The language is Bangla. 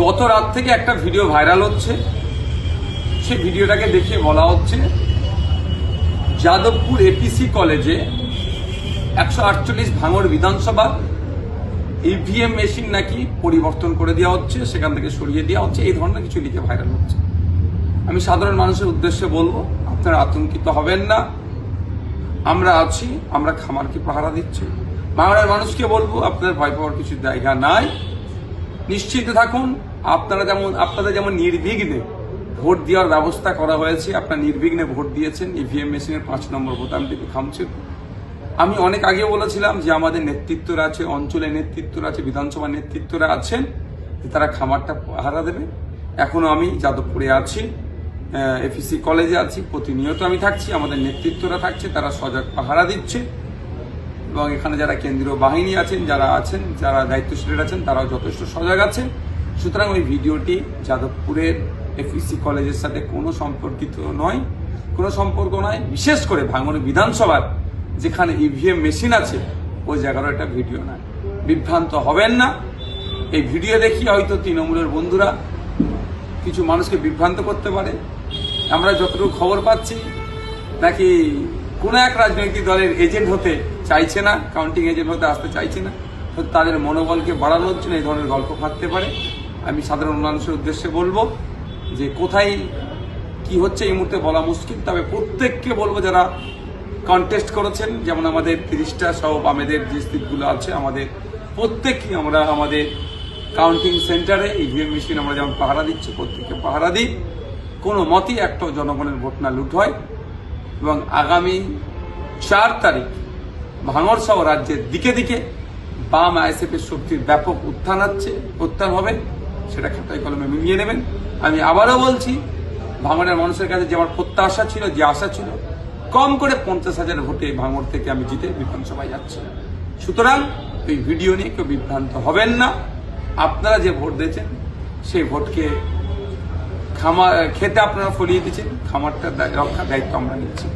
গত রাত থেকে একটা ভিডিও ভাইরাল হচ্ছে। সেই ভিডিওটাকে দেখিয়ে বলা হচ্ছে যাদবপুর এপিসি কলেজে 148 ভাঙড় বিধানসভা ইভিএম মেশিন নাকি পরিবর্তন করে দেওয়া হচ্ছে, সেখান থেকে সরিয়ে দেওয়া হচ্ছে, এই ধরনের কিছু লিখে ভাইরাল হচ্ছে। আমি সাধারণ মানুষের উদ্দেশ্যে বলবো, আপনারা আতঙ্কিত হবেন না, আমরা আছি, আমরা খামারকে পাহারা দিচ্ছি। ভাঙড়ের মানুষকে বলবো, আপনাদের ভয় পাওয়ার কিছু জায়গা নাই, নিশ্চিন্ত থাকুন। আপনাদের যেমন নির্বিঘ্নে ভোট দেওয়ার ব্যবস্থা করা হয়েছে, আপনারা নির্বিঘ্নে ভোট দিয়েছেন, ইভিএম মেশিনের 5 নম্বর বোতামটিকে খামছেন। আমি অনেক আগে বলেছিলাম যে আমাদের নেতৃত্বরা আছে, অঞ্চলের নেতৃত্বরা আছে, বিধানসভা নেতৃত্বরা আছেন, তারা খামারটা পাহারা দেবে। এখনো আমি যাদবপুরে আছি, এপিসি কলেজে আছি, প্রতিনিয়ত আমি থাকছি, আমাদের নেতৃত্বরা থাকছে, তারা সজাগ পাহারা দিচ্ছে। এবং এখানে যারা কেন্দ্রীয় বাহিনী আছেন, যারা দায়িত্বশীল আছেন, তারাও যথেষ্ট সজাগ আছেন। সুতরাং ওই ভিডিওটি যাদবপুরের এপিসি কলেজের সাথে কোনো সম্পর্কিত নয়, কোনো সম্পর্ক নয়। বিশেষ করে ভাঙড় বিধানসভার যেখানে ইভিএম মেশিন আছে, ওই জায়গারও একটা ভিডিও নয়। বিভ্রান্ত হবেন না। এই ভিডিও দেখিয়ে হয়তো তৃণমূলের বন্ধুরা কিছু মানুষকে বিভ্রান্ত করতে পারে। আমরা যতটুকু খবর পাচ্ছি, নাকি কোনো এক রাজনৈতিক দলের এজেন্ট হতে চাইছে না, কাউন্টিং এজেন্ট হতে আসতে চাইছে না, তাদের মনোবলকে বাড়ানোর জন্য এই ধরনের গল্প থাকতে পারে। আমি সাধারণ মানুষের উদ্দেশ্যে বলবো যে কোথায় কি হচ্ছে এই মুহূর্তে বলা মুশকিল, তবে প্রত্যেককে বলবো যারা কন্টেস্ট করেছেন, যেমন আমাদের 30টা সহ বামেদের যে সিটগুলো আছে, আমাদের প্রত্যেককে আমরা আমাদের কাউন্টিং সেন্টারে ইভিএম মেশিন আমরা যেমন পাহারা দিচ্ছি, প্রত্যেককে পাহারা দিই। কোনো মতেই একটা জনগণের ভোট না লুট হয়। এবং আগামী 4 তারিখ ভাঙড় সহ রাজ্যের দিকে দিকে বাম আইএসএফের শক্তির ব্যাপক উত্থান হবে, সেটা খাতায় কলমে মিলিয়ে নেবেন। আমি আবারও বলছি, ভাঙড়ের মানুষের কাছে যে আমার প্রত্যাশা ছিল, যে আশা ছিল, কম করে 50,000 ভোটে ভাঙড় থেকে আমি জিতে বিধানসভায় যাচ্ছি। সুতরাং এই ভিডিও নিয়ে কেউ বিভ্রান্ত হবেন না। আপনারা যে ভোট দিয়েছেন, সেই ভোটকে খেতে আপনারা ফলিয়ে দিচ্ছেন, খামারটার রক্ষার দায়িত্ব আমরা নিচ্ছি।